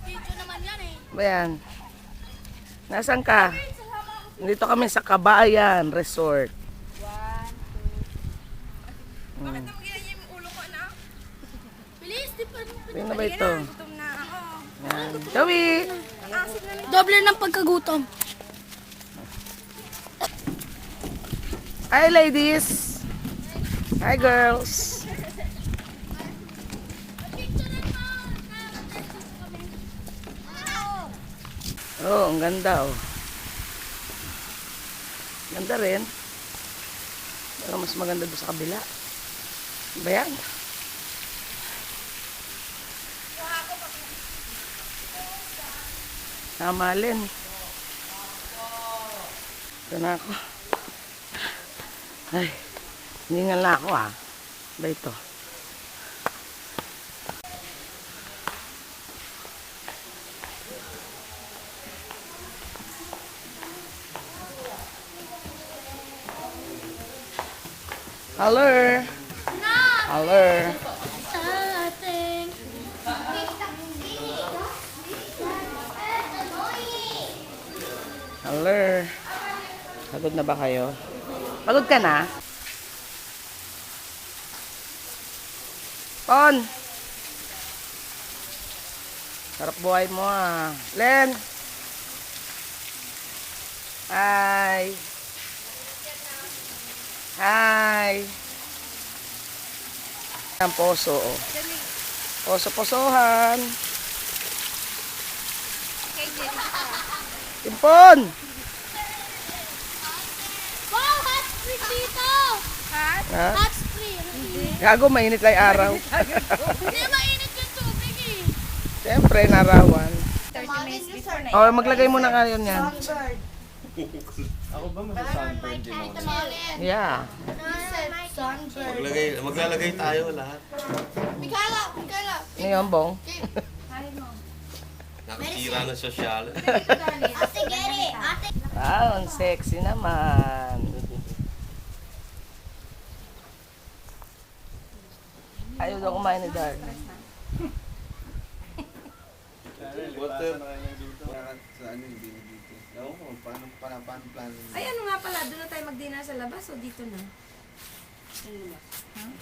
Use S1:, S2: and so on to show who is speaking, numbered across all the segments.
S1: Video naman yan eh.
S2: Bayan. Nasaan ka? Dito kami sa Kabayan Resort.
S1: Bakit naman ganyan yung ulo ko na? Bilis, di pa.
S2: Tingnan na ba ito?
S1: Gutom na ako.
S2: Yan. Joey!
S1: Ang asin na nito. Doble ng pagkagutom.
S2: Hi ladies! Hi girls! Oh, ang ganda oh. Ganda rin. Pero mas maganda doon sa kabila. Ba yan? Namalin. Ito na ako. Ay, hiningal na ako ah. Ba ito? Hello. Hello.
S1: Sa ating...
S2: Hello. Pagod na ba kayo? Pagod ka na? Pon! Sarap buhay mo ah. Len! Hi! Hi! Ang poso oh. Poso-posohan. Timpon!
S1: Wow, hot spring dito! Hot?
S2: Ha?
S1: Hot spring.
S2: Gago, mainit lang araw.
S1: Hindi mainit yung tubig eh.
S2: Siyempre, narawan.
S1: 30 minutes before na.
S2: O, maglagay muna kayo niyan.
S3: Ako ba masasunburn din ako?
S2: Yeah.
S1: Sunburn.
S3: Maglalagay tayo lahat.
S1: Mikala! Mikala!
S2: Ano yun, Bong?
S3: Nakatira na sosyal.
S1: Ate, Gary! Ate!
S2: Wow, ang sexy naman. Ayaw daw kumain ni Darna.
S3: Water.
S4: Sa ano yung dito? Ewan ko, paano plan?
S5: Ay, ano nga pala, doon na tayo mag-dinner sa labas o dito na?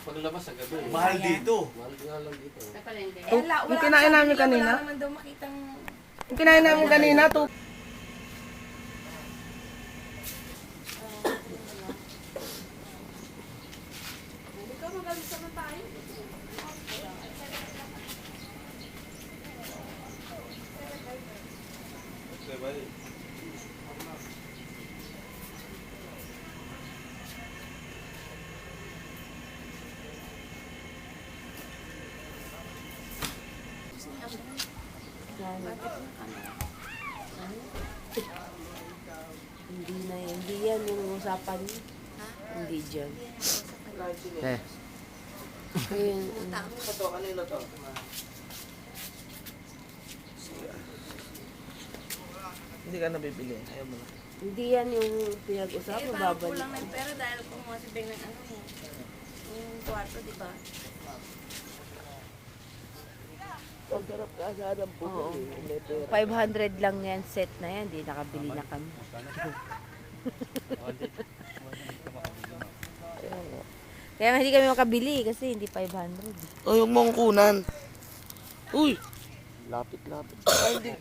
S3: Paglabas sa gabi. Mahal dito. Mahal nga lang dito.
S2: Yung kinain namin kanina?
S5: Wala naman daw makitang...
S2: Yung kinain namin kanina, to.
S5: Ikaw magaling sa mga tayo.
S6: Hindi yan yung usapan niyo. Hindi dyan.
S2: Eh.
S6: Ayun,
S2: Ito, kanino to? Hindi ka nabibili. Ayaw mo na.
S6: hindi yan yung pinag-usapan.
S5: Eh, parang
S6: Babalik.
S5: kulang na yung pera dahil kumuha si Beng ng ano eh. Yung kwarto, di ba?
S2: Ang sarap ka sa ng puso.
S6: Oo.
S2: May pera.
S6: 500 lang yan set na yan. Hindi nakabili na kami. Kaya nga hindi kami makabili kasi hindi 500.
S2: Oh, yung mong kunan. Uy! Lapit-lapit. Ay, hindi.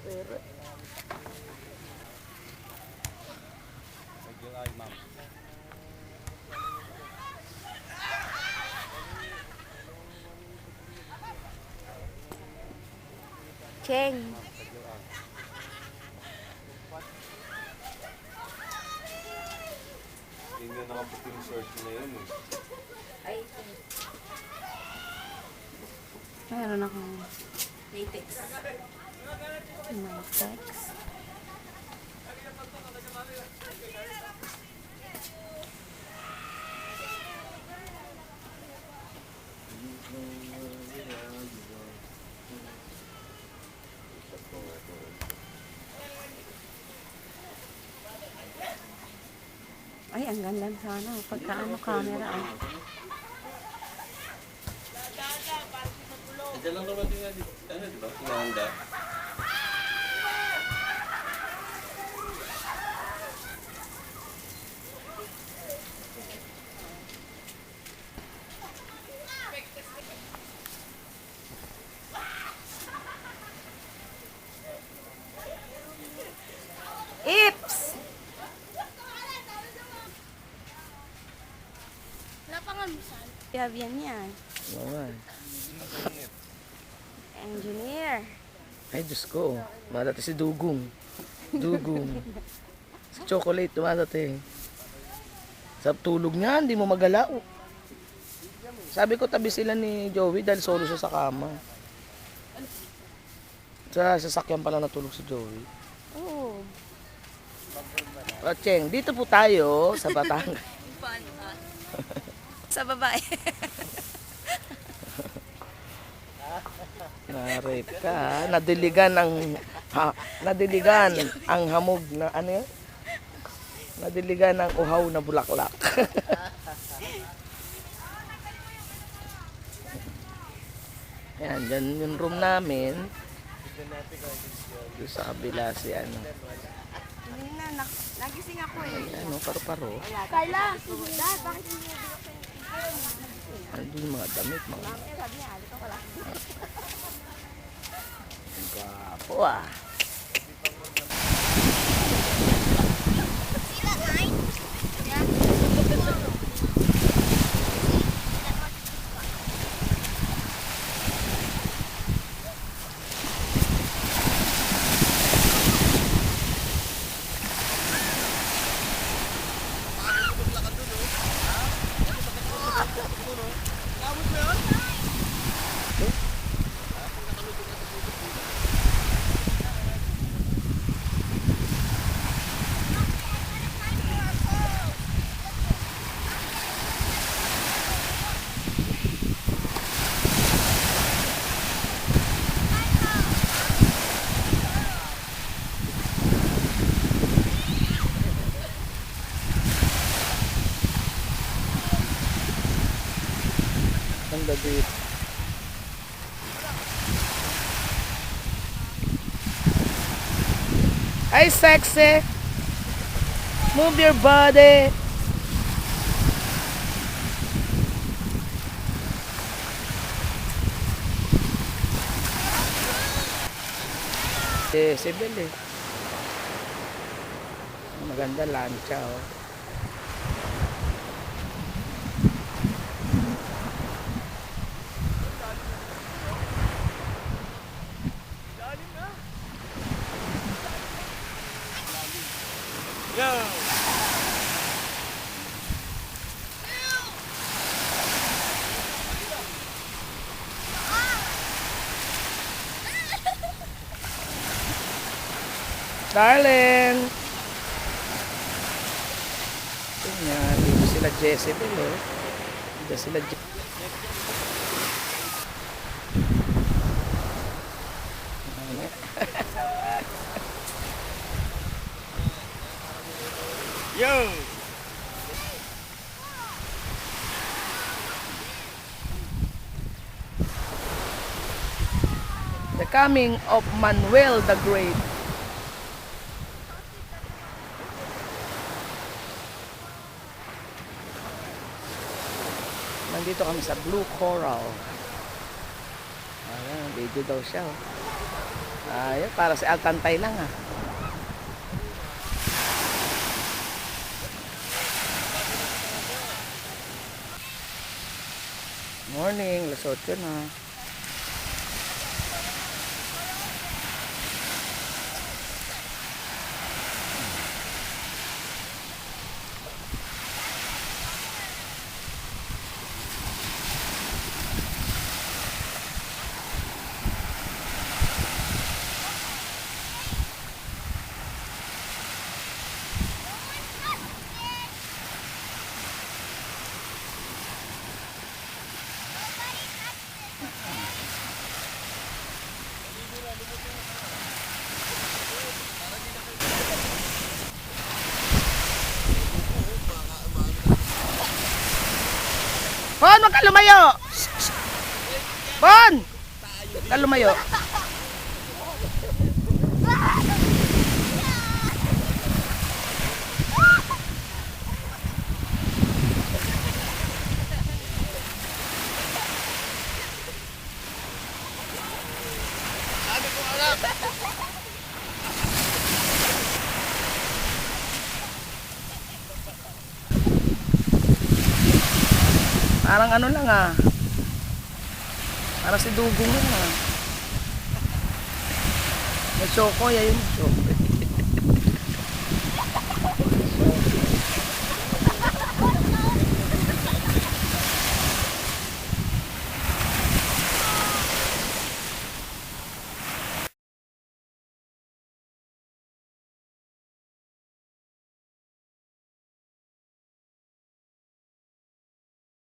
S2: Pera.
S6: Cheng.
S3: Hindi nga nakaputing search na yun eh.
S6: Mayroon akong
S5: Latex.
S6: text. Ay, ang ganda sana. Pagka ano, camera. Ah.
S3: Diyan lang naman din nga dito. Ano, di ba? Hinahanda.
S6: Ips!
S1: Wala pa nga misal.
S6: Yan yan.
S2: Oo nga.
S6: Engineer.
S2: Ay, Diyos ko. Malati si Dugong. Dugong. Si Chocolate, tumalati. Sa tulog niya, hindi mo magalaw. Sabi ko, tabi sila ni Joey dahil solo siya sa kama. Sa sasakyan pala natulog si Joey.
S6: Oo.
S2: Cheng, dito po tayo sa Batangas.
S5: Sa babae.
S2: Na-rape ka, ha? Nadiligan ang hamog na ano yun? Nadiligan ang uhaw na bulaklak. Ayan, dyan yung room namin. Doon sa kabila si ano.
S5: Hindi na, nagising ako eh.
S2: Ano, paro-paro.
S1: Carla, dad, bakit hindi mo binuksan
S2: Ano yung mga damit, mga
S5: Sabi niya, alis ako lang.
S2: gwapo ah. Ang dito. Hi, sexy. Move your body. Si Bel eh. Maganda lancha oh. Darling! Tingnan, dito sila Jezebel oh. Dito sila
S3: Yo!
S2: The coming of Manuel the Great. Nandito kami sa Blue Coral. Ayan, video daw siya. Oh. Ayan, para si Altantay lang ah. Morning, alas 8 na. Bon, wag ka lumayo! Bon! Ka lumayo. Parang ano lang ah. Parang si Dugong lang ah. May choco, yun. Choco.